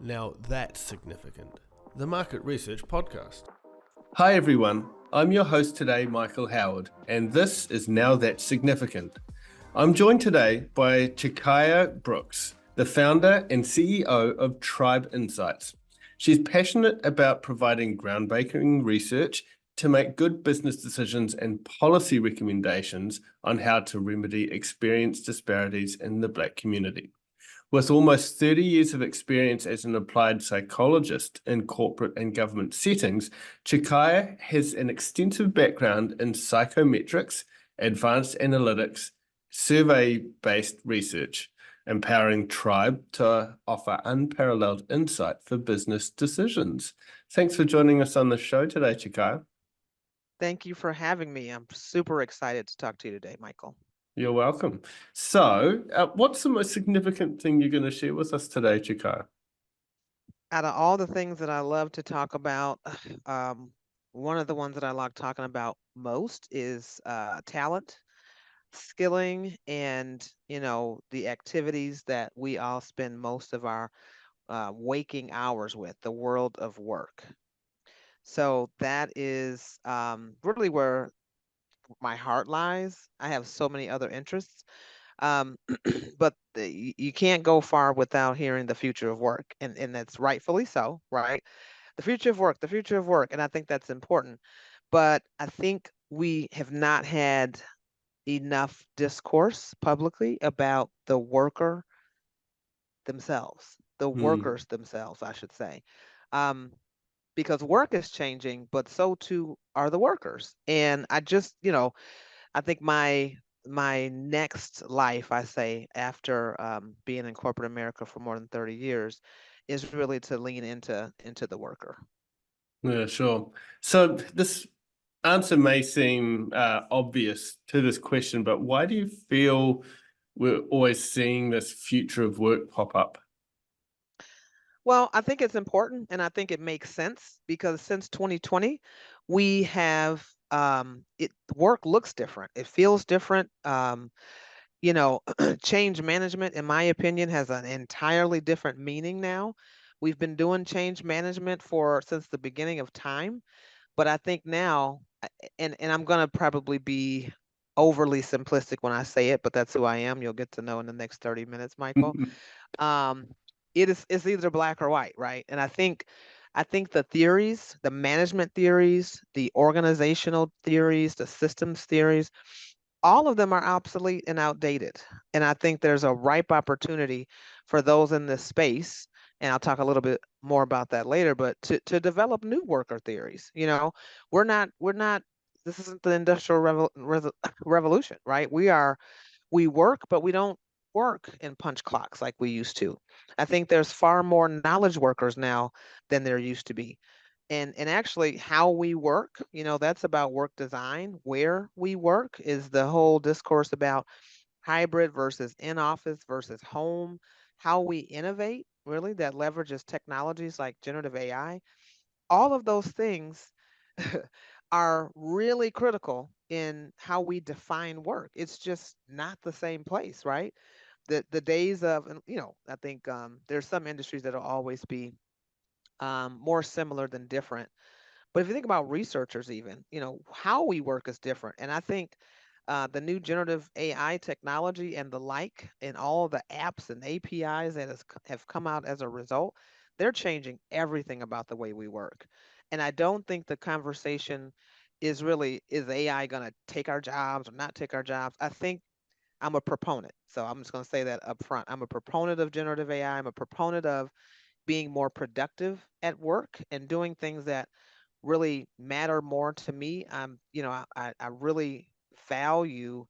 Now that's significant. The Market Research Podcast. Hi everyone, I'm your host today, Michael Howard, and this is Now That's Significant. I'm joined today by Tchicaya Brooks, the founder and CEO of Tribe Insights. She's passionate about providing groundbreaking research to make good business decisions and policy recommendations on how to remedy experience disparities in the Black community. With almost 30 years of experience as an applied psychologist in corporate and government settings, Tchicaya has an extensive background in psychometrics, advanced analytics, survey-based research, empowering Tribe to offer unparalleled insight for business decisions. Thanks for joining us on the show today, Tchicaya. Thank you for having me. I'm super excited to talk to you today, Michael. You're welcome. So, what's the most significant thing you're going to share with us today, Tchicaya? Out of all the things that I love to talk about, one of the ones that I like talking about most is talent, skilling, and the activities that we all spend most of our waking hours with, the world of work. So that is really where my heart lies. I have so many other interests. Um, but you can't go far without hearing the future of work, and that's rightfully so, right? The future of work, the future of work, and I think that's important. But I think we have not had enough discourse publicly about the worker themselves, the workers themselves, I should say. Um, because work is changing, but so too are the workers. And I just, I think my next life, I say, after being in corporate America for more than 30 years, is really to lean into the worker. Yeah, sure. So this answer may seem obvious to this question, but why do you feel we're always seeing this future of work pop up? Well, I think it's important, and I think it makes sense because since 2020, we have it work looks different. It feels different. You know, change management, in my opinion, has an entirely different meaning now. We've been doing change management for since the beginning of time, but I think now, and I'm gonna probably be overly simplistic when I say it, but that's who I am. You'll get to know in the next 30 minutes, Michael. Um, it's either black or white, right? And I think the theories, the management theories, the organizational theories, the systems theories, all of them are obsolete and outdated. And I think there's a ripe opportunity for those in this space, and I'll talk a little bit more about that later, but to develop new worker theories. We're not this isn't the industrial revolution, right? We work, but we don't work in punch clocks like we used to. I think there's far more knowledge workers now than there used to be. And actually how we work, that's about work design. Where we work is the whole discourse about hybrid versus in office versus home, how we innovate, really, that leverages technologies like generative AI. All of those things are really critical in how we define work. It's just not the same place, right? The days of, and I think there's some industries that'll always be more similar than different. But if you think about researchers, even, how we work is different. And I think the new generative AI technology and the like, and all the apps and APIs that have come out as a result, they're changing everything about the way we work. And I don't think the conversation is really, is AI going to take our jobs or not take our jobs? I think I'm a proponent. So I'm just going to say that up front. I'm a proponent of generative AI. I'm a proponent of being more productive at work and doing things that really matter more to me. I really value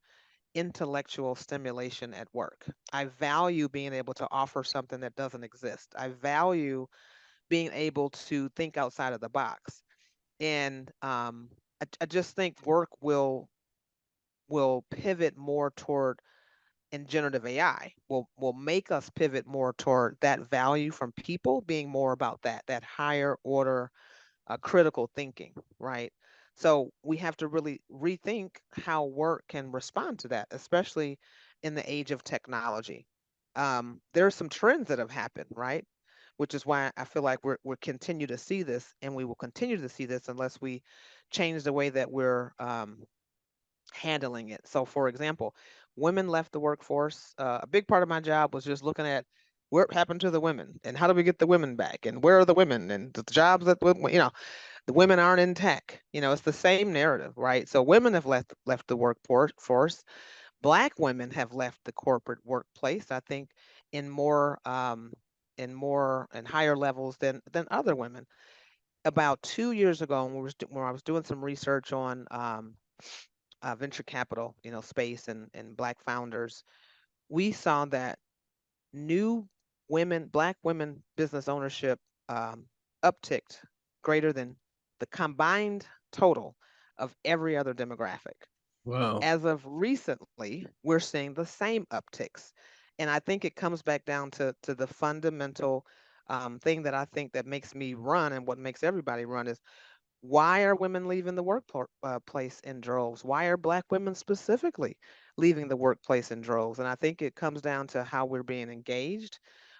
intellectual stimulation at work. I value being able to offer something that doesn't exist. I value being able to think outside of the box. And I just think work will pivot more toward, and generative AI will make us pivot more toward that value from people being more about that higher order critical thinking, right? So we have to really rethink how work can respond to that, especially in the age of technology. There are some trends that have happened, right? which is why I feel like we're continue to see this, and we will continue to see this unless we change the way that we're handling it. So, for example, women left the workforce. A big part of my job was just looking at what happened to the women and how do we get the women back and where are the women and the jobs that the women aren't in tech. It's the same narrative, right? So women have left the workforce. Black women have left the corporate workplace. I think in more and higher levels than other women. About 2 years ago, when I was doing some research on venture capital, space and Black founders, we saw that new Black women business ownership um, upticked greater than the combined total of every other demographic. Wow. As of recently, we're seeing the same upticks. And I think it comes back down to the fundamental thing that I think that makes me run and what makes everybody run is why are women leaving the workplace in droves? Why are Black women specifically leaving the workplace in droves? And I think it comes down to how we're being engaged,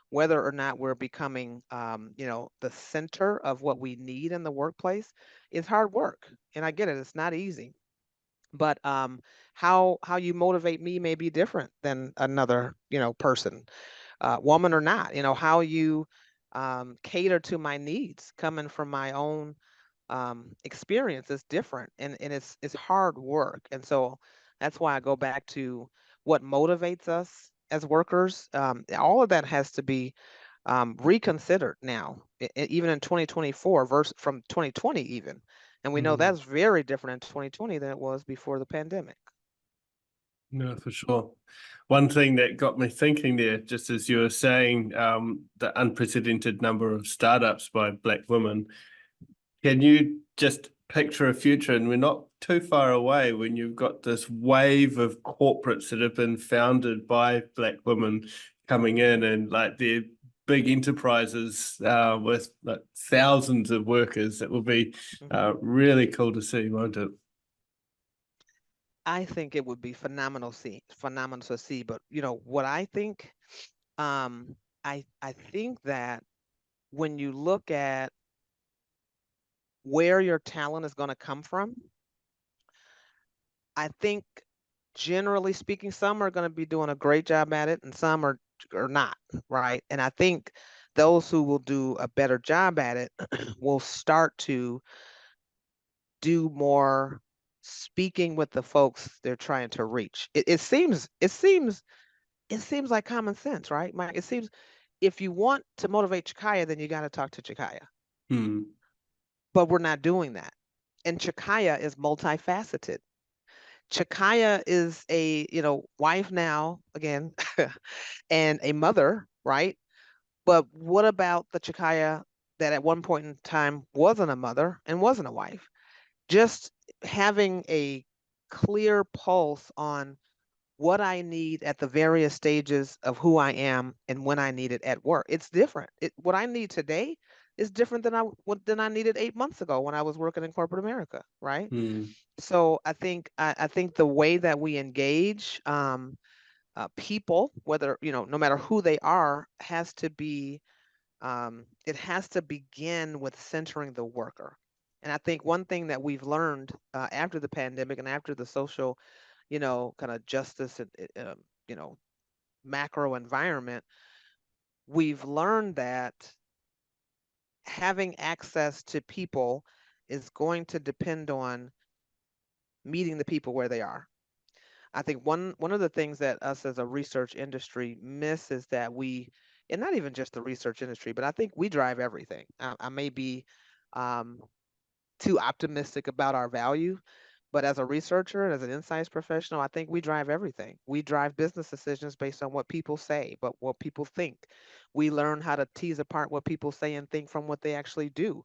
whether or not we're becoming, the center of what we need in the workplace. Is hard work, and I get it. It's not easy, but how you motivate me may be different than another, person, woman or not. How you cater to my needs coming from my own experience is different, and it's hard work. And so that's why I go back to what motivates us as workers. All of that has to be reconsidered now, even in 2024 versus from 2020 even. And we know Mm. that's very different in 2020 than it was before the pandemic. No, for sure. One thing that got me thinking there, just as you were saying, the unprecedented number of startups by Black women, can you just picture a future, and we're not too far away, when you've got this wave of corporates that have been founded by Black women coming in, and like they're big enterprises with like thousands of workers. That will be Mhm. really cool to see, won't it? I think it would be phenomenal to see. But what I think, um, I think that when you look at where your talent is going to come from, I think generally speaking, some are going to be doing a great job at it and some are not, right? And I think those who will do a better job at it will start to do more speaking with the folks they're trying to reach. It seems like common sense, right, Mike? It seems if you want to motivate Chicaya, then you got to talk to Chicaya. Hmm. But we're not doing that. And Chicaya is multifaceted. Chicaya is a, wife now, again, and a mother, right? But what about the Chicaya that at one point in time wasn't a mother and wasn't a wife? Just having a clear pulse on what I need at the various stages of who I am and when I need it at work. It's different. What I need today is different than I needed 8 months ago when I was working in corporate America, right? Hmm. So I think the way that we engage people, whether no matter who they are, has to be it has to begin with centering the worker. And I think one thing that we've learned after the pandemic and after the social, kind of justice and you know macro environment, we've learned that having access to people is going to depend on meeting the people where they are. I think one of the things that us as a research industry miss is that and not even just the research industry, but I think we drive everything. I may be um, too optimistic about our value, but as a researcher and as an insights professional, I think we drive everything. We drive business decisions based on what people say, but what people think. We learn how to tease apart what people say and think from what they actually do.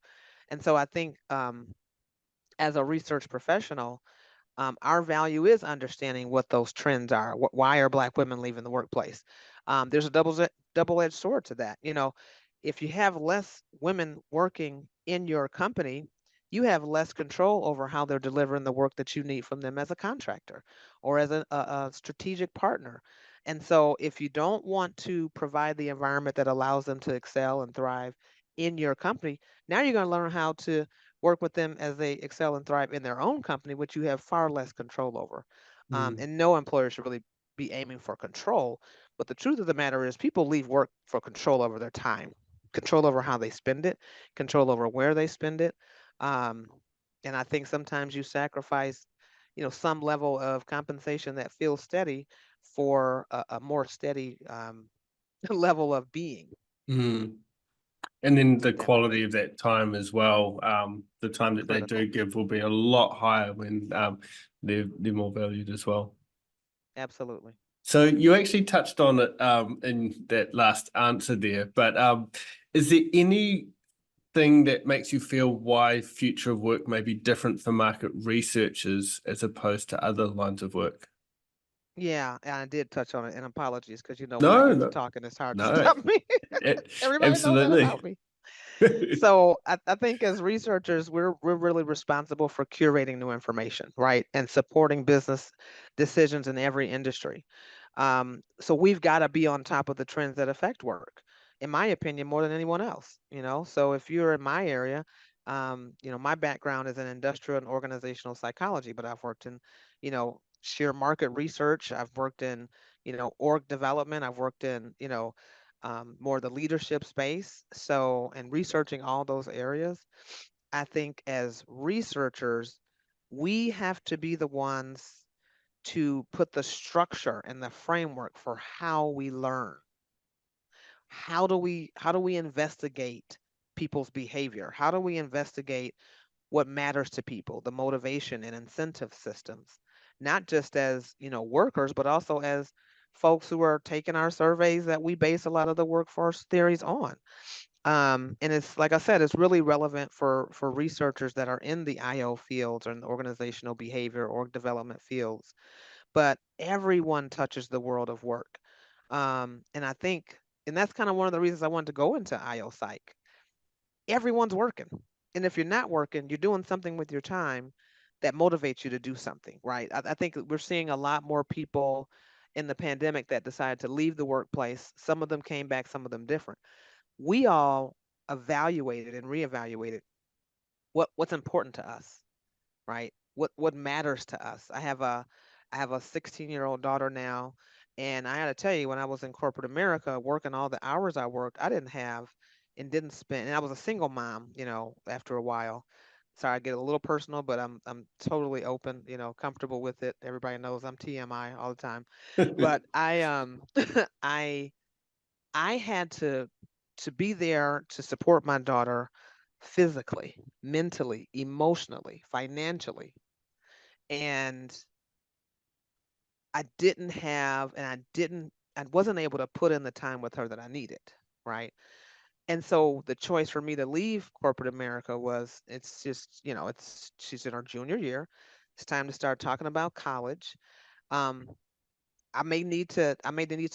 And so I think as a research professional, our value is understanding what those trends are. Why are Black women leaving the workplace? There's a double-edged sword to that. If you have less women working in your company, you have less control over how they're delivering the work that you need from them as a contractor or as a strategic partner. And so if you don't want to provide the environment that allows them to excel and thrive in your company, now you're going to learn how to work with them as they excel and thrive in their own company, which you have far less control over. Mm. And no employer should really be aiming for control. But the truth of the matter is, people leave work for control over their time, control over how they spend it, control over where they spend it. Um, and I think sometimes you sacrifice, some level of compensation that feels steady for a more steady level of being. Mm. And then the Yeah, quality of that time as well. The time that they critical. do give will be a lot higher when they're more valued as well. Absolutely. So you actually touched on it in that last answer there, but is there anything that makes you feel why future of work may be different for market researchers as opposed to other lines of work? Yeah, and I did touch on it, and apologies because when I No, get to no, talking, it's hard to no, stop me. Everybody knows that absolutely. about me. So I think as researchers, we're really responsible for curating new information, right? And supporting business decisions in every industry. So we've got to be on top of the trends that affect work, in my opinion, more than anyone else. So if you're in my area, my background is in industrial and organizational psychology, but I've worked in, sheer market research. I've worked in, org development. I've worked in, more the leadership space. So, and researching all those areas, I think as researchers, we have to be the ones to put the structure and the framework for how we learn. How do we investigate people's behavior? How do we investigate what matters to people, the motivation and incentive systems, not just as, workers, but also as folks who are taking our surveys that we base a lot of the workforce theories on. And it's like I said, it's really relevant for researchers that are in the IO fields or in the organizational behavior or development fields. But everyone touches the world of work. And I think, and that's kind of one of the reasons I wanted to go into IO psych. Everyone's working. And if you're not working, you're doing something with your time that motivates you to do something, right? I think that we're seeing a lot more people in the pandemic that decided to leave the workplace. Some of them came back, some of them different. We all evaluated and reevaluated what's important to us, right? What matters to us. I have a 16-year-old daughter now, and I got to tell you, when I was in corporate America, working all the hours I worked, I didn't have and didn't spend. And I was a single mom, after a while. Sorry, I get a little personal, but I'm totally open, comfortable with it. Everybody knows I'm TMI all the time. But I I I had to be there to support my daughter physically, mentally, emotionally, financially. And I wasn't able to put in the time with her that I needed, right? And so the choice for me to leave corporate America was, it's just, she's in her junior year. It's time to start talking about college. Um, I may need to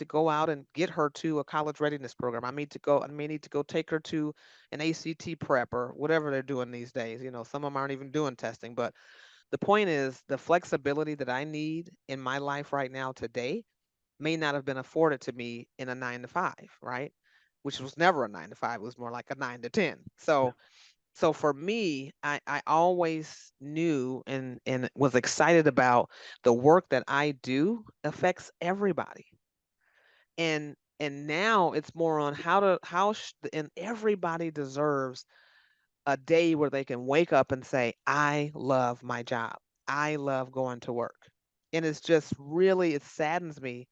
go out and get her to a college readiness program. I may need to go take her to an ACT prep or whatever they're doing these days. Some of them aren't even doing testing, but the point is, the flexibility that I need in my life right now today may not have been afforded to me in a 9 to 5, right? Which was never a 9 to 5. It was more like a 9 to 10. So for me, I always knew and was excited about the work that I do affects everybody. And now it's more on and everybody deserves a day where they can wake up and say, I love my job. I love going to work. And it's just really, it saddens me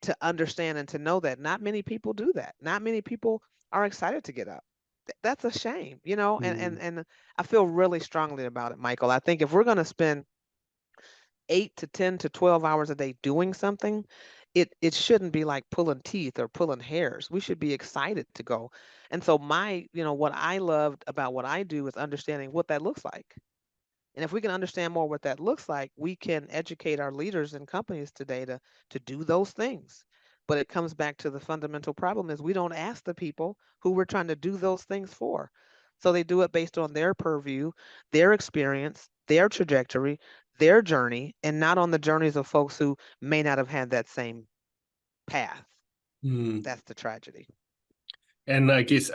to understand and to know that not many people do that. Not many people are excited to get up. That's a shame. And, and, Mm, and I feel really strongly about it, Michael. I think if we're going to spend 8 to 10 to 12 hours a day doing something, it shouldn't be like pulling teeth or pulling hairs. We should be excited to go. And so what I loved about what I do is understanding what that looks like. And if we can understand more what that looks like, we can educate our leaders in companies today to do those things. But it comes back to the fundamental problem is we don't ask the people who we're trying to do those things for. So they do it based on their purview, their experience, their trajectory, their journey and not on the journeys of folks who may not have had that same path. Mm. That's the tragedy. And I guess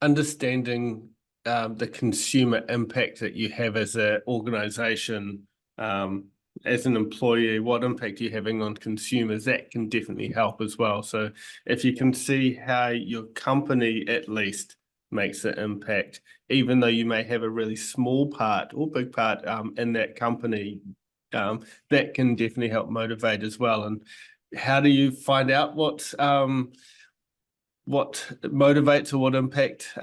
understanding the consumer impact that you have as an organization, as an employee, what impact you're having on consumers, that can definitely help as well. So if you can see how your company at least makes an impact, even though you may have a really small part or big part in that company, that can definitely help motivate as well. And how do you find out what motivates or what impact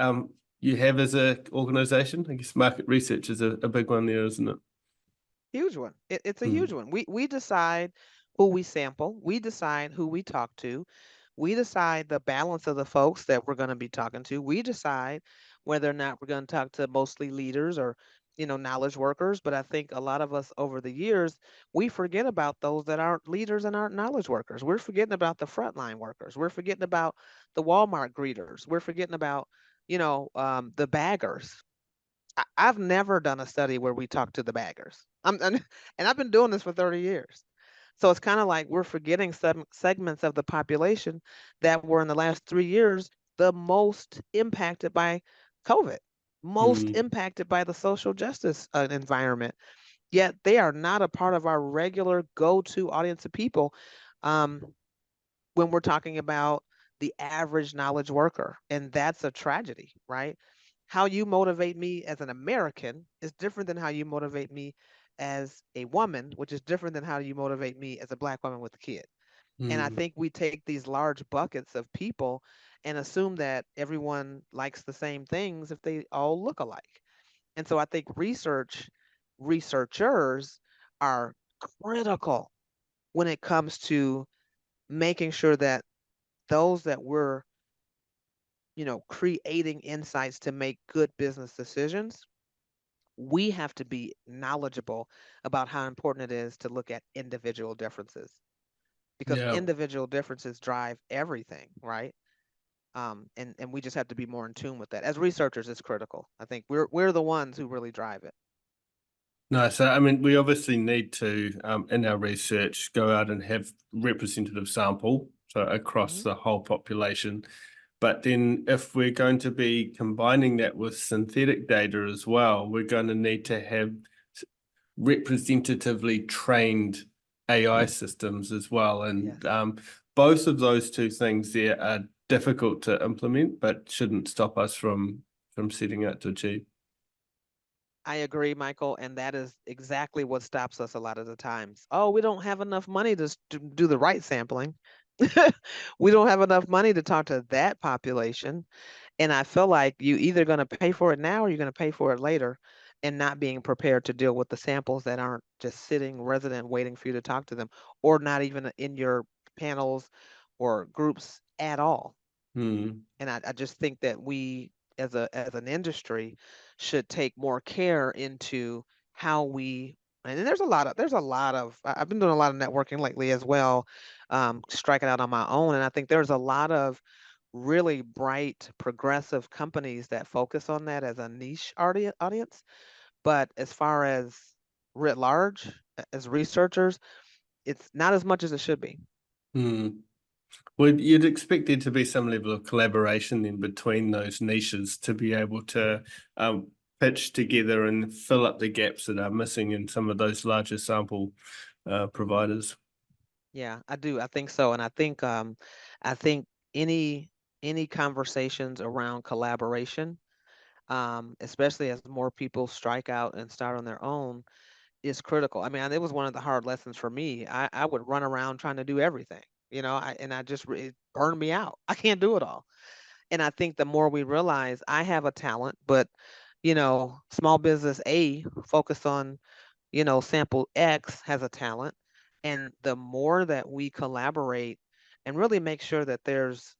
you have as an organization? I guess market research is a big one there, isn't it? Huge one. It's a huge Mm. one. We decide who we sample. We decide who we talk to. We decide the balance of the folks that we're going to be talking to. We decide whether or not we're going to talk to mostly leaders or, knowledge workers. But I think a lot of us over the years, we forget about those that aren't leaders and aren't knowledge workers. We're forgetting about the frontline workers. We're forgetting about the Walmart greeters. We're forgetting about, the baggers. I've never done a study where we talk to the baggers. And I've been doing this for 30 years. So it's kind of like we're forgetting some segments of the population that were in the last 3 years the most impacted by COVID, most Mm. impacted by the social justice environment. Yet they are not a part of our regular go-to audience of people. Um, when we're talking about the average knowledge worker. And that's a tragedy, right? How you motivate me as an American is different than how you motivate me as a woman, which is different than how you motivate me as a Black woman with a kid. And I Mm. think we take these large buckets of people and assume that everyone likes the same things if they all look alike. And so I think researchers are critical when it comes to making sure that those that we're, creating insights to make good business decisions, we have to be knowledgeable about how important it is to look at individual differences because Yeah. individual differences drive everything, right? And we just have to be more in tune with that. As researchers, it's critical. I think we're the ones who really drive it. No, so I mean, we obviously need to, in our research, go out and have representative sample, so across Hmm. the whole population. But then if we're going to be combining that with synthetic data as well, we're going to need to have representatively trained AI systems as well. Yes. And both of those two things there are difficult to implement, but shouldn't stop us from setting out to achieve. I agree, Michael, and that is exactly what stops us a lot of the times. Oh, we don't have enough money to do the right sampling. We don't have enough money to talk to that population. And I feel like you either going to pay for it now or you're going to pay for it later and not being prepared to deal with the samples that aren't just sitting resident waiting for you to talk to them or not even in your panels or groups at all. Hmm. And I just think that we as an industry should take more care into how we and I've been doing a lot of networking lately as well, striking out on my own. And I think there's a lot of really bright progressive companies that focus on that as a niche audience. But as far as writ large, as researchers, it's not as much as it should be. Hmm. Well, you'd expect there to be some level of collaboration then between those niches to be able to pitch together and fill up the gaps that are missing in some of those larger sample providers. Yeah, I do. I think so. And I think any conversations around collaboration, especially as more people strike out and start on their own, is critical. I mean, it was one of the hard lessons for me. I would run around trying to do everything, and it burned me out. I can't do it all. And I think the more we realize I have a talent, but small business A focused on sample X has a talent. And the more that we collaborate and really make sure that there's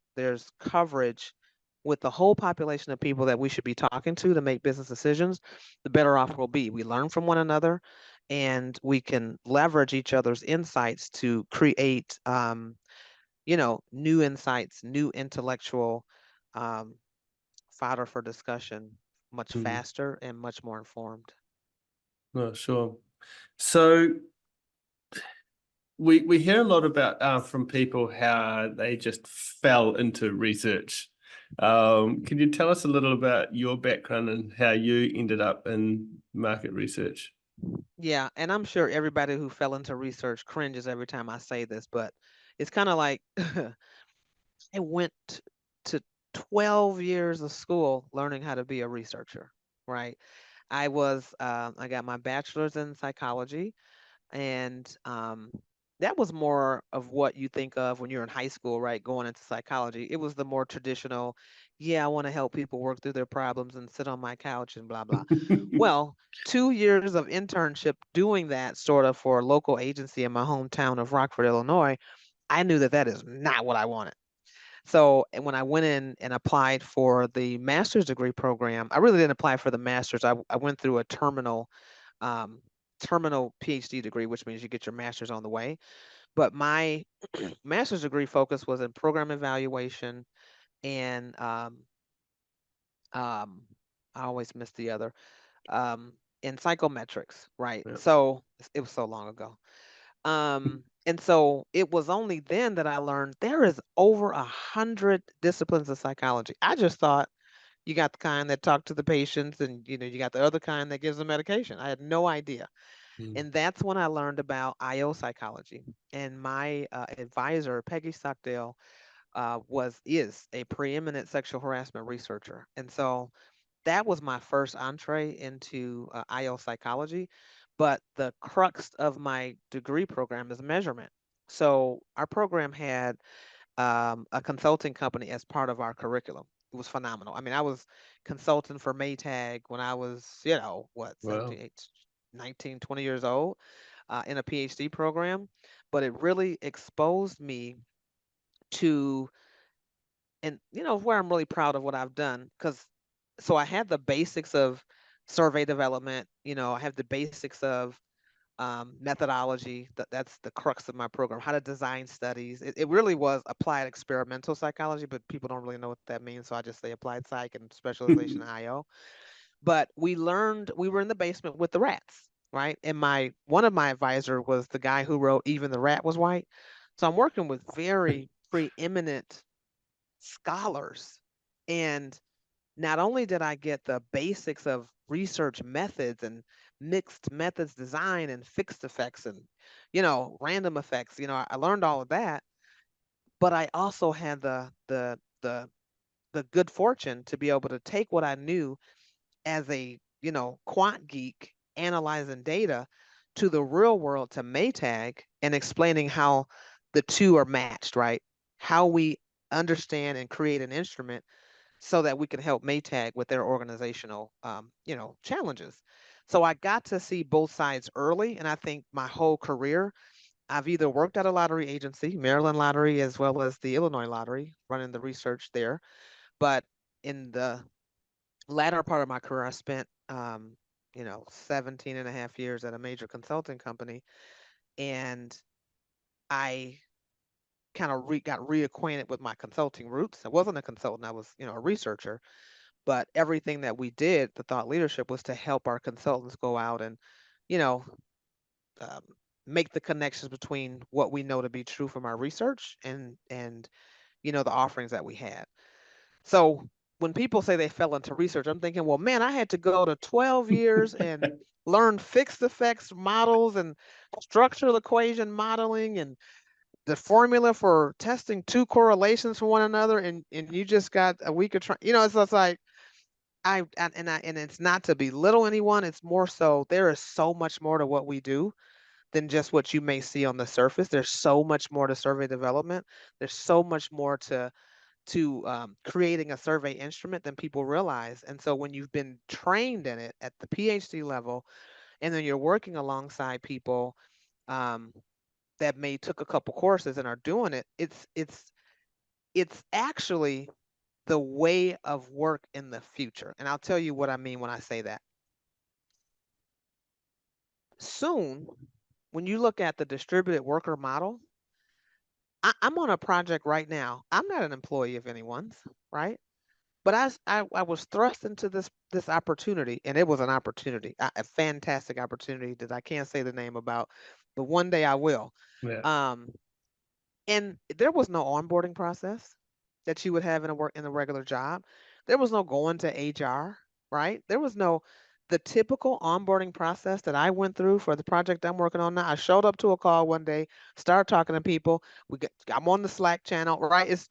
coverage with the whole population of people that we should be talking to make business decisions, the better off we'll be. We learn from one another and we can leverage each other's insights to create new insights, new intellectual um, fodder for discussion much Hmm. faster and much more informed. No, sure. So we hear a lot about from people how they just fell into research. Can you tell us a little about your background and how you ended up in market research? Yeah, and I'm sure everybody who fell into research cringes every time I say this, but it's kind of like I went to 12 years of school learning how to be a researcher, right? I got my bachelor's in psychology, and that was more of what you think of when you're in high school, right? Going into psychology. It was the more traditional, yeah, I want to help people work through their problems and sit on my couch and blah, blah. Well, 2 years of internship doing that sort of for a local agency in my hometown of Rockford, Illinois, I knew that that is not what I wanted. So, and when I went in and applied for the master's degree program, I really didn't apply for the master's. I went through a um, terminal PhD degree, which means you get your master's on the way. But my master's degree focus was in program evaluation and um, I always miss the other um, in psychometrics, right? Yeah. So it was so long ago. And so it was only then that I learned there is over 100 disciplines of psychology. I just thought you got the kind that talk to the patients, and you got the other kind that gives them medication. I had no idea. Mm. And that's when I learned about IO psychology. And my advisor, Peggy Stockdale, is a preeminent sexual harassment researcher. And so that was my first entree into IO psychology. But the crux of my degree program is measurement. So our program had a consulting company as part of our curriculum. It was phenomenal. I mean, I was consulting for Maytag when I was, what, Wow. 17, 18, 19, 20 years old in a PhD program. But it really exposed me to, and where I'm really proud of what I've done, because so I had the basics of survey development, I have the basics of methodology. That's the crux of my program, how to design studies. It really was applied experimental psychology, but people don't really know what that means. So I just say applied psych and specialization in IO. But we were in the basement with the rats, right? And one of my advisor was the guy who wrote Even the Rat Was White. So I'm working with very preeminent scholars. And not only did I get the basics of research methods and mixed methods design and fixed effects and, random effects, I learned all of that, but I also had the good fortune to be able to take what I knew as a, quant geek analyzing data to the real world to Maytag and explaining how the two are matched, right? How we understand and create an instrument so that we can help Maytag with their organizational, challenges. So I got to see both sides early, and I think my whole career, I've either worked at a lottery agency, Maryland Lottery, as well as the Illinois Lottery, running the research there. But in the latter part of my career, I spent, 17 and a half years at a major consulting company, and I kind of got reacquainted with my consulting roots. I wasn't a consultant; I was, a researcher. But everything that we did, the thought leadership, was to help our consultants go out and, you know, um, make the connections between what we know to be true from our research and the offerings that we had. So when people say they fell into research, I'm thinking, well, man, I had to go to 12 years and learn fixed effects models and structural equation modeling and the formula for testing two correlations for one another, and you just got a week of trying. It's like and it's not to belittle anyone. It's more so there is so much more to what we do than just what you may see on the surface. There's so much more to survey development. There's so much more to creating a survey instrument than people realize. And so when you've been trained in it at the PhD level, and then you're working alongside people um, that may took a couple courses and are doing it, it's actually the way of work in the future. And I'll tell you what I mean when I say that. Soon, when you look at the distributed worker model, I'm on a project right now. I'm not an employee of anyone's, right? But I was thrust into this opportunity, and it was an opportunity, a fantastic opportunity that I can't say the name about, but one day I will. Yeah. Um, and there was no onboarding process that you would have in a regular job. There was no going to HR, right? There was no the typical onboarding process that I went through for the project I'm working on now. I showed up to a call one day, started talking to people. I'm on the Slack channel, right?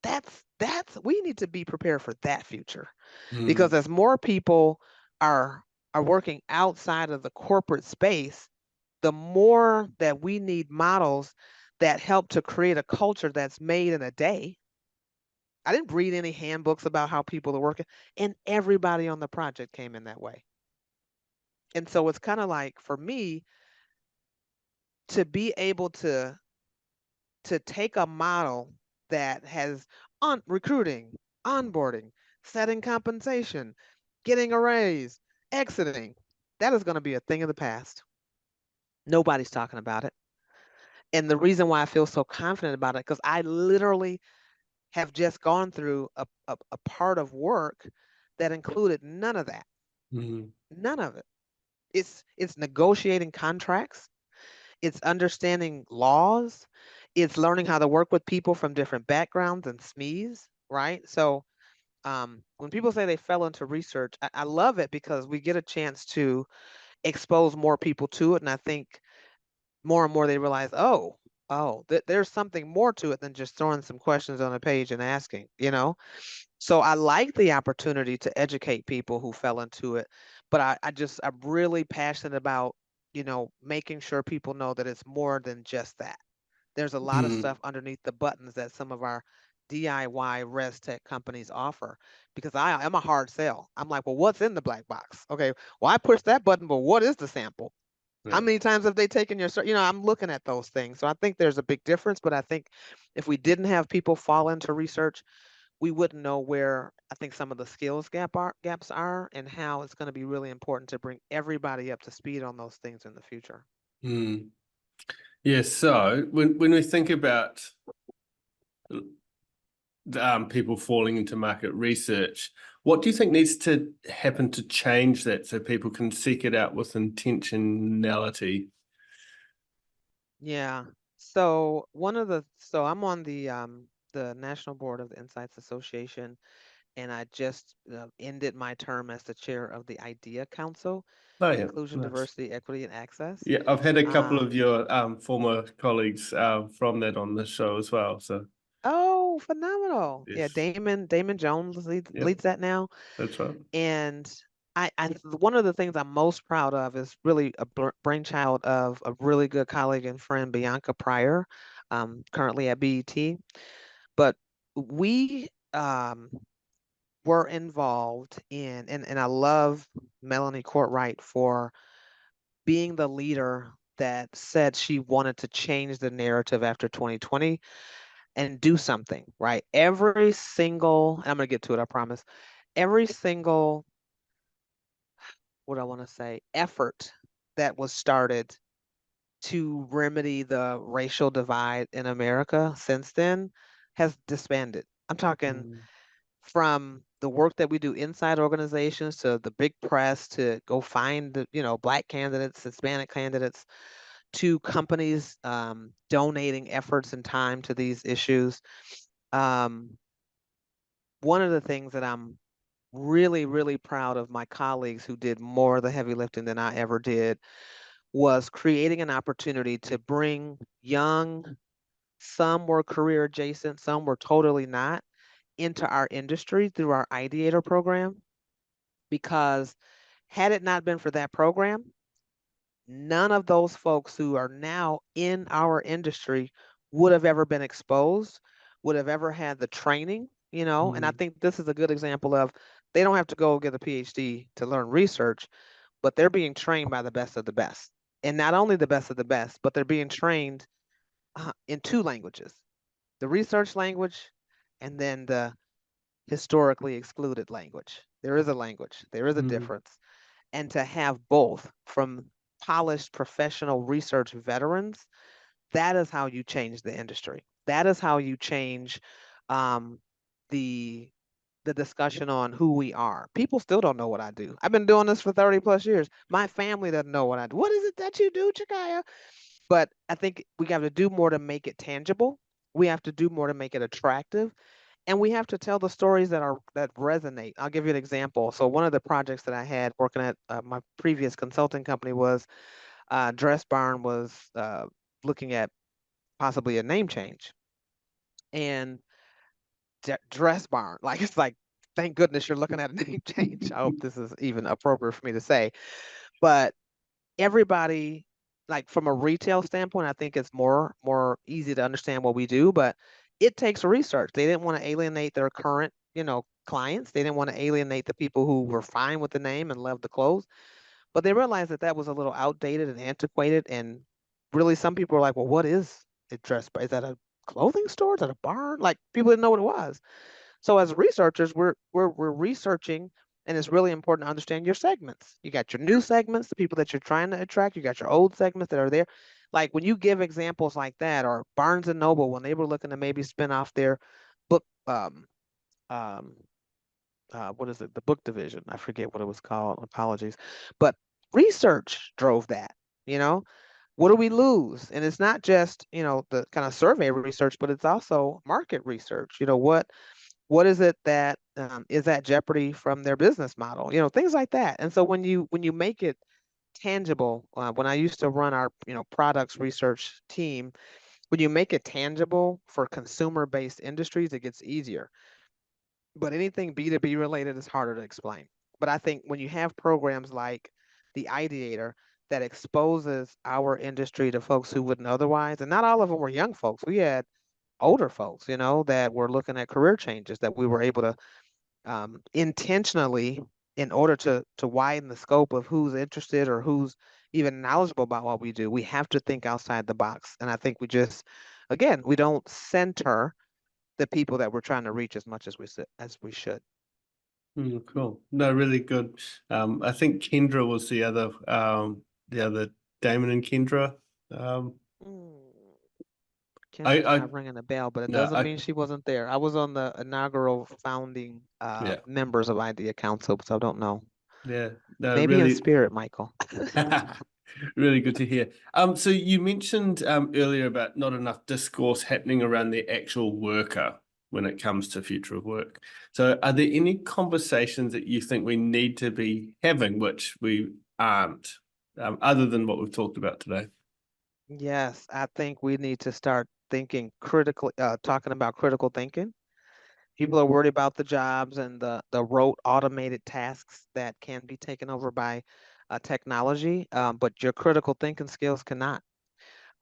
That's we need to be prepared for that future, because Mm. as more people are are working outside of the corporate space, the more that we need models that help to create a culture that's made in a day. I didn't read any handbooks about how people are working, and everybody on the project came in that way. And so it's kind of like for me to be able to take a model that has on recruiting, onboarding, setting compensation, getting a raise, exiting. That is going to be a thing of the past. Nobody's talking about it. And the reason why I feel so confident about it, because I literally have just gone through a part of work that included none of that. Mm. None of it. It's negotiating contracts, it's understanding laws, it's learning how to work with people from different backgrounds and SMEs, right? So when people say they fell into research, I love it because we get a chance to expose more people to it. And I think more and more they realize, there's something more to it than just throwing some questions on a page and asking, you know? So I like the opportunity to educate people who fell into it, but I'm really passionate about, making sure people know that it's more than just that. There's a lot of Mm. stuff underneath the buttons that some of our DIY res tech companies offer, because I'm a hard sell. I'm like, well, what's in the black box? Okay, well, I push that button, but what is the sample? How Yeah. many times have they taken your, I'm looking at those things. So I think there's a big difference, but I think if we didn't have people fall into research, we wouldn't know where I think some of the gaps are and how it's going to be really important to bring everybody up to speed on those things in the future. Mm. Yeah. So when we think about people falling into market research, what do you think needs to happen to change that so people can seek it out with intentionality? Yeah. So I'm on the National Board of the Insights Association, and I just ended my term as the chair of the IDEA Council, Oh yeah, Inclusion, nice. Diversity, Equity, and Access. Yeah, I've had a couple of Um, your former colleagues from that on the show as well. So oh, phenomenal. Yeah, yes, Damon Jones yeah, leads that now. that's right. And one of the things I'm most proud of is really a brainchild of a really good colleague and friend, Bianca Pryor, currently at BET. But we were involved in, and I love Melanie Courtwright for being the leader that said she wanted to change the narrative after 2020 and do something, right? I'm going to get to it, I promise. Every single, what I want to say, effort that was started to remedy the racial divide in America since then has disbanded. I'm talking Mm. from the work that we do inside organizations to the big press to go find the, black candidates, Hispanic candidates, to companies donating efforts and time to these issues. Um, One of the things that I'm really, really proud of my colleagues who did more of the heavy lifting than I ever did was creating an opportunity to bring young, some were career adjacent, some were totally not, into our industry through our Ideator program. Because had it not been for that program, none of those folks who are now in our industry would have ever been exposed, would have ever had the training, and I Mm. think this is a good example of they don't have to go get a PhD to learn research, but they're being trained by the best of the best. And not only the best of the best, but they're being trained in two languages, the research language and then the historically excluded language. There is a language, there is a Mm. difference. And to have both from polished professional research veterans, that is how you change the industry. That is how you change um, the the discussion on who we are. People still don't know what I do. I've been doing this for 30 plus years. My family doesn't know what I do. What is it that you do, Tchicaya? But I think we have to do more to make it tangible. We have to do more to make it attractive. And we have to tell the stories that resonate. I'll give you an example. So one of the projects that I had working at my previous consulting company was Dress Barn was looking at possibly a name change. And Dress Barn, like it's like, thank goodness you're looking at a name change. I hope this is even appropriate for me to say. But everybody, like from a retail standpoint, I think it's more easy to understand what we do, but it takes research. They didn't want to alienate their current, clients. They didn't want to alienate the people who were fine with the name and loved the clothes, but they realized that that was a little outdated and antiquated. And really, some people were like, "Well, what is it dressed by? Is that a clothing store? Is that a barn?" Like people didn't know what it was. So as researchers, we're researching, and it's really important to understand your segments. You got your new segments, the people that you're trying to attract. You got your old segments that are there. Like when you give examples like that, or Barnes and Noble when they were looking to maybe spin off their book, um, what is it? The book division. I forget what it was called. Apologies, but research drove that. You know, what do we lose? And it's not just the kind of survey research, but it's also market research. What is it that is at jeopardy from their business model, things like that. And so when you make it tangible, when I used to run our products research team, when you make it tangible for consumer based industries, it gets easier. But anything B2B related is harder to explain. But I think when you have programs like the ideator that exposes our industry to folks who wouldn't otherwise, and not all of them were young folks, we had older folks, that were looking at career changes, that we were able to intentionally, in order to widen the scope of who's interested or who's even knowledgeable about what we do, we have to think outside the box. And I think we just, again, we don't center the people that we're trying to reach as much as we should. Cool. No, really good. I think Kendra was the other Damon and Kendra. Mm, I, Kendra's I, not ringing a bell, but it no, doesn't mean she wasn't there. I was on the inaugural founding yeah, members of Idea Council, so I don't know. yeah, no, Maybe in really, spirit, Michael. really good to hear. So you mentioned earlier about not enough discourse happening around the actual worker when it comes to future of work. So are there any conversations that you think we need to be having which we aren't, other than what we've talked about today? Yes, I think we need to start thinking critically, talking about critical thinking. People are worried about the jobs and the rote automated tasks that can be taken over by technology, but your critical thinking skills cannot.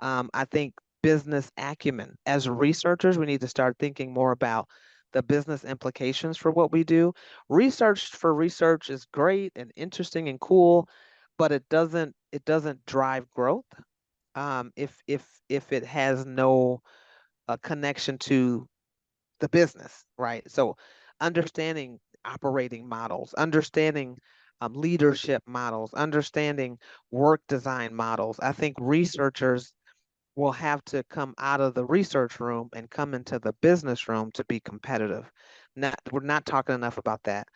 I think business acumen. As researchers, we need to start thinking more about the business implications for what we do. Research for research is great and interesting and cool, but it doesn't drive growth if it has no connection to the business, right? So understanding operating models, understanding leadership models, understanding work design models. I think researchers will have to come out of the research room and come into the business room to be competitive. We're not talking enough about that.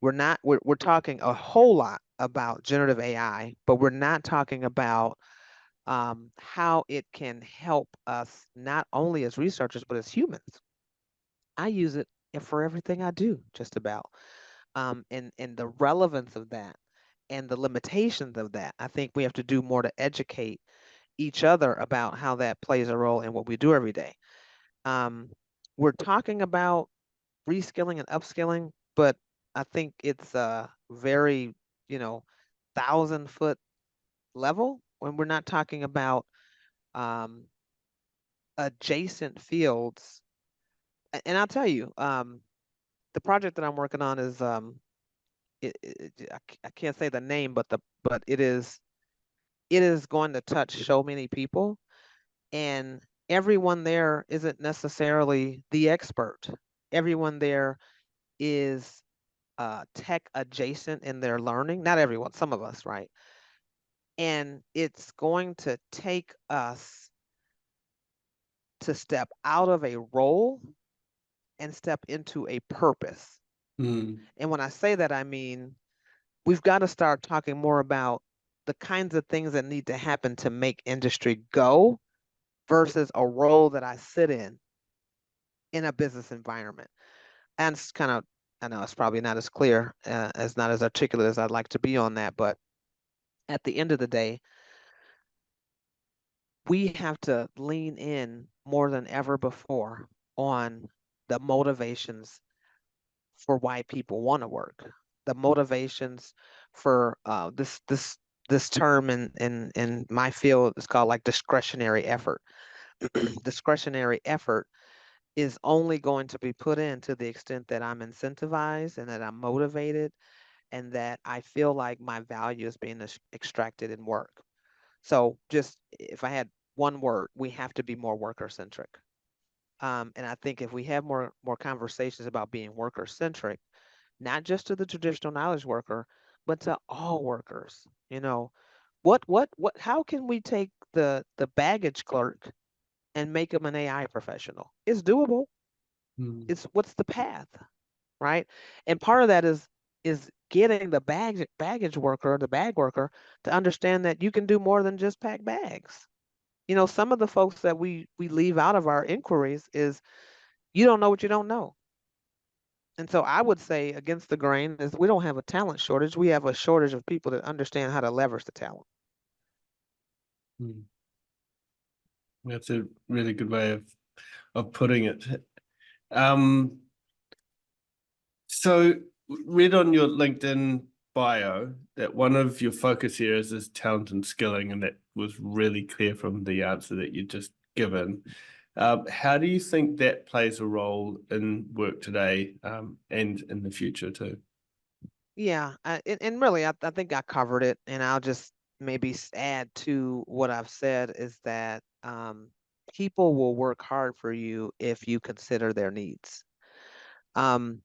We're talking a whole lot about generative AI, but we're not talking about how it can help us not only as researchers but as humans. I use it for everything I do, just about. And the relevance of that and the limitations of that. I think we have to do more to educate each other about how that plays a role in what we do every day. Um, we're talking about reskilling and upskilling, but I think it's a very, 1,000-foot level when we're not talking about um, adjacent fields. And I'll tell you, the project that I'm working on is I can't say the name, but it is going to touch so many people, and everyone there isn't necessarily the expert. Everyone there is tech adjacent in their learning. Not everyone, some of us, right? And it's going to take us to step out of a role and step into a purpose. Mm. And when I say that, I mean, we've got to start talking more about the kinds of things that need to happen to make industry go versus a role that I sit in a business environment. And it's kind of, I know it's probably not as clear, as not as articulate as I'd like to be on that, but at the end of the day, we have to lean in more than ever before on the motivations for why people want to work, the motivations for this term in my field is called like discretionary effort. Discretionary effort is only going to be put in to the extent that I'm incentivized and that I'm motivated and that I feel like my value is being extracted in work. So just if I had one word, we have to be more worker centric. And I think if we have more conversations about being worker centric, not just to the traditional knowledge worker, but to all workers, how can we take the baggage clerk and make them an AI professional? It's doable. Mm. It's what's the path, right? And part of that is getting the baggage worker, the bag worker, to understand that you can do more than just pack bags. Some of the folks that we leave out of our inquiries is you don't know what you don't know. And so I would say against the grain is we don't have a talent shortage. We have a shortage of people that understand how to leverage the talent. Mm. That's a really good way of putting it. Um, so read on your LinkedIn bio that one of your focus areas is talent and skilling, and that was really clear from the answer that you just given. How do you think that plays a role in work today, and in the future too? Yeah, and really, I think I covered it, and I'll just maybe add to what I've said is that people will work hard for you if you consider their needs. Um,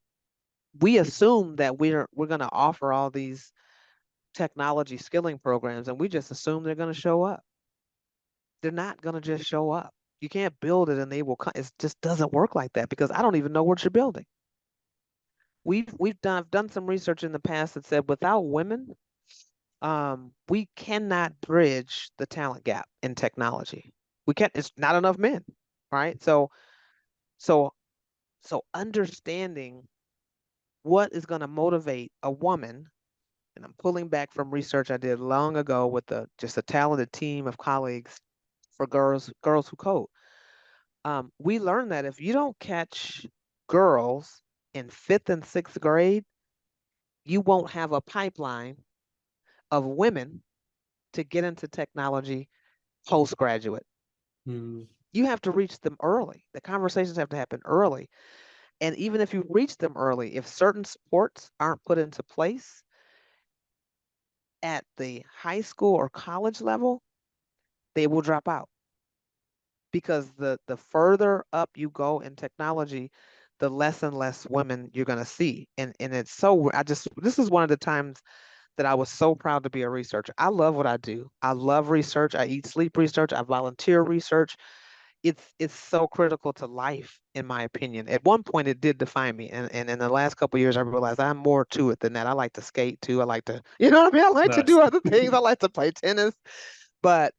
we assume that we're going to offer all these technology skilling programs, and we just assume they're going to show up. They're not going to just show up. You can't build it and they will come. It just doesn't work like that because I don't even know what you're building. I've done some research in the past that said without women, we cannot bridge the talent gap in technology. We can't. It's not enough men, right? So so understanding what is going to motivate a woman, and I'm pulling back from research I did long ago with just a talented team of colleagues for girls who code. We learned that if you don't catch girls in fifth and sixth grade, you won't have a pipeline of women to get into technology postgraduate. Mm. You have to reach them early. The conversations have to happen early. And even if you reach them early, if certain supports aren't put into place at the high school or college level, they will drop out because the further up you go in technology, the less and less women you're going to see. And it's so this is one of the times that I was so proud to be a researcher. I love what I do. I love research. I eat, sleep research. I volunteer research. It's so critical to life, in my opinion. At one point, it did define me, and in the last couple of years, I realized I'm more to it than that. I like to skate too. I like to, you know what I mean? I like to Nice. do other things. I like to play tennis, but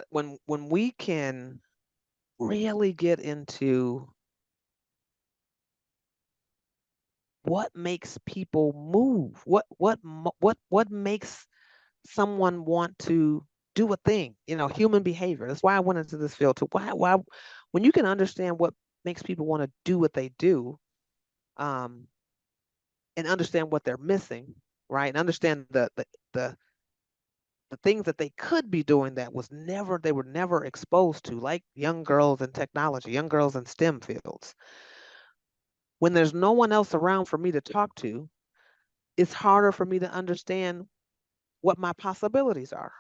when we can really get into what makes people move, what makes someone want to do a thing, human behavior. That's why I went into this field too. Why, when you can understand what makes people want to do what they do, um, and understand what they're missing, right? And understand the the things that they could be doing that they were never exposed to, like young girls in technology, young girls in STEM fields. When there's no one else around for me to talk to, it's harder for me to understand what my possibilities are.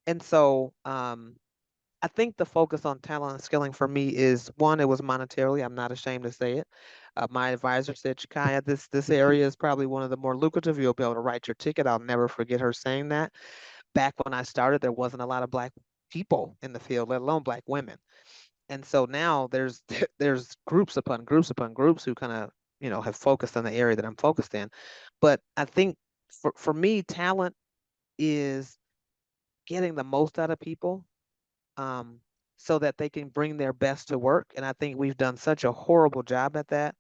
And so I think the focus on talent and skilling for me is one, it was monetarily. I'm not ashamed to say it. My advisor said, Chicaya, this area is probably one of the more lucrative. You'll be able to write your ticket. I'll never forget her saying that. Back when I started, there wasn't a lot of Black people in the field, let alone Black women. And so now there's there's groups upon groups upon groups who kind of, have focused on the area that I'm focused in. But I think for me, talent is getting the most out of people, um, so that they can bring their best to work. And I think we've done such a horrible job at that.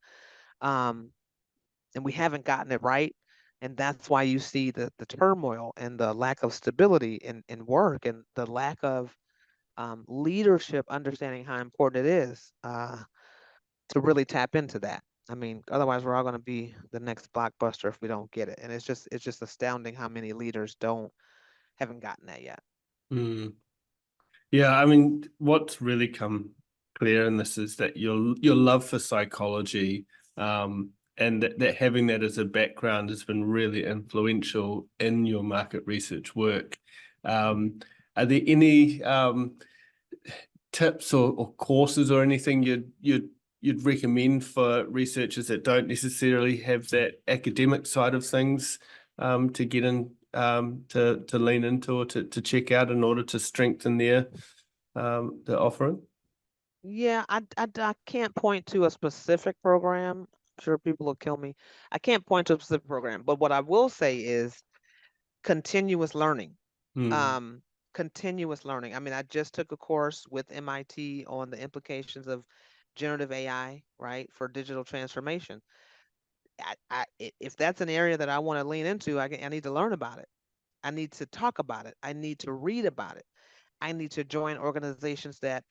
Um, and we haven't gotten it right. And that's why you see the turmoil and the lack of stability in work, and the lack of leadership understanding how important it is to really tap into that. I mean, otherwise we're all going to be the next blockbuster if we don't get it. And it's just astounding how many leaders don't haven't gotten that yet. Mm. Yeah, I mean, what's really come clear in this is that your love for psychology, and that having that as a background has been really influential in your market research work. Are there any tips or courses or anything you'd recommend for researchers that don't necessarily have that academic side of things, to get in, to lean into, or to check out in order to strengthen their offering? Yeah, I can't point to a specific program. I'm sure people will kill me. I can't point to a specific program, but what I will say is continuous learning. Hmm. Um, Continuous learning. I mean, I just took a course with MIT on the implications of generative AI, right, for digital transformation. If that's an area that I want to lean into, I need to learn about it. I need to talk about it. I need to read about it. I need to join organizations that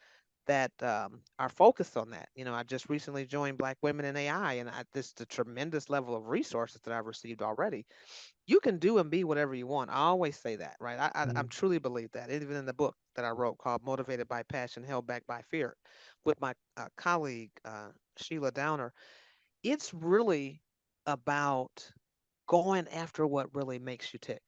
are focused on that. I just recently joined Black Women in AI, and this the tremendous level of resources that I've received already. You can do and be whatever you want. I always say that, right? I'm Hmm. truly believe that. Even in the book that I wrote called "Motivated by Passion, Held Back by Fear," with my colleague Sheila Downer, it's really about going after what really makes you tick.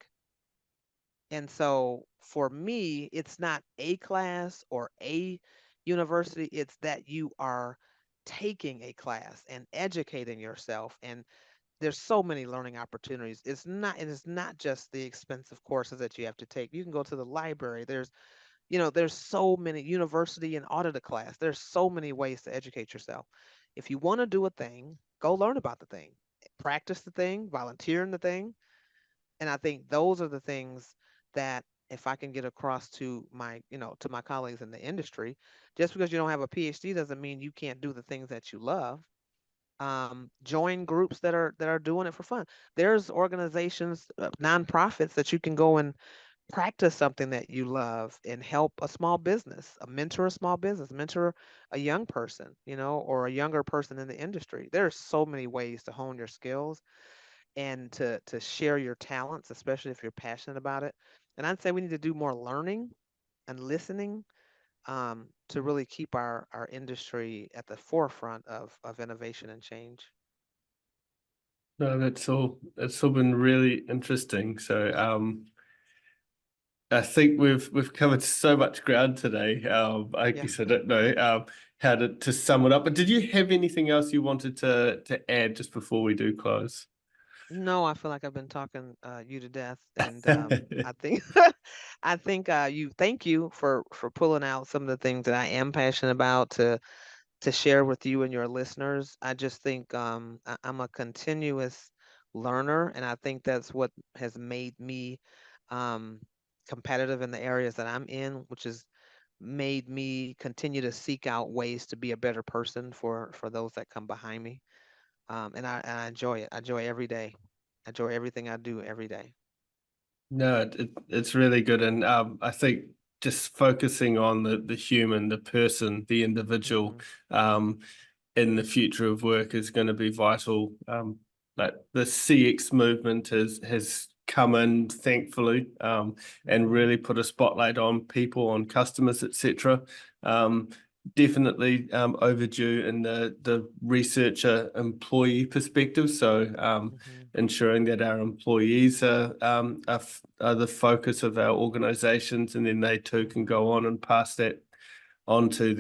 And so for me, it's not a class or a university, it's that you are taking a class and educating yourself. And there's so many learning opportunities. It's not just the expensive courses that you have to take. You can go to the library. There's so many university and audit a class. There's so many ways to educate yourself. If you want to do a thing, go learn about the thing. Practice the thing, volunteer in the thing, and I think those are the things that if I can get across to my colleagues in the industry, just because you don't have a PhD doesn't mean you can't do the things that you love. Join groups that are doing it for fun. There's organizations, nonprofits that you can go and practice something that you love and help a small business, mentor a small business, mentor a young person, or a younger person in the industry. There are so many ways to hone your skills and to share your talents, especially if you're passionate about it. And I'd say we need to do more learning and listening, to really keep our industry at the forefront of innovation and change. No, that's all been really interesting. So, I think we've covered so much ground today. I Yeah. guess I don't know how to sum it up. But did you have anything else you wanted to add just before we do close? No, I feel like I've been talking you to death, and I think I think you thank you for pulling out some of the things that I am passionate about to share with you and your listeners. I just think I'm a continuous learner, and I think that's what has made me um, competitive in the areas that I'm in, which has made me continue to seek out ways to be a better person for those that come behind me. And I enjoy it. I enjoy every day. I enjoy everything I do every day. No, it's really good, and I think just focusing on the human, the person, the individual, Hmm. um, in the future of work is going to be vital. Like the CX movement has come in, thankfully, and Hmm. really put a spotlight on people, on customers, etc. Um, Definitely overdue in the researcher employee perspective. So, Hmm. ensuring that our employees are the focus of our organizations, and then they too can Hmm. go on and pass that on to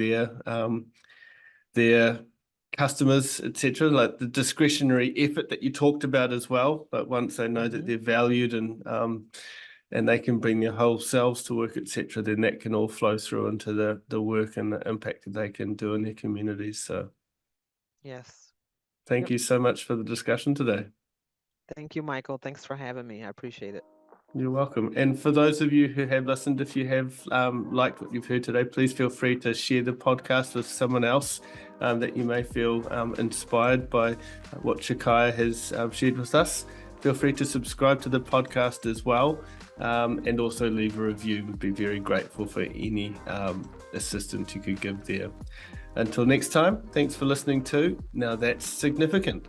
their customers, etc. Like the discretionary effort that you talked about as well. But once they know that Hmm. they're valued, and they can bring their whole selves to work, etc., then that can all flow through into the work and the impact that they can do in their communities. So Yes. thank Yep. you so much for the discussion today. Thank you, Michael. Thanks for having me. I appreciate it. You're welcome. And for those of you who have listened, if you have liked what you've heard today, please feel free to share the podcast with someone else that you may feel inspired by what Tchicaya has shared with us. Feel free to subscribe to the podcast as well, and also leave a review. We'd be very grateful for any assistance you could give there. Until next time, thanks for listening to Now That's Significant.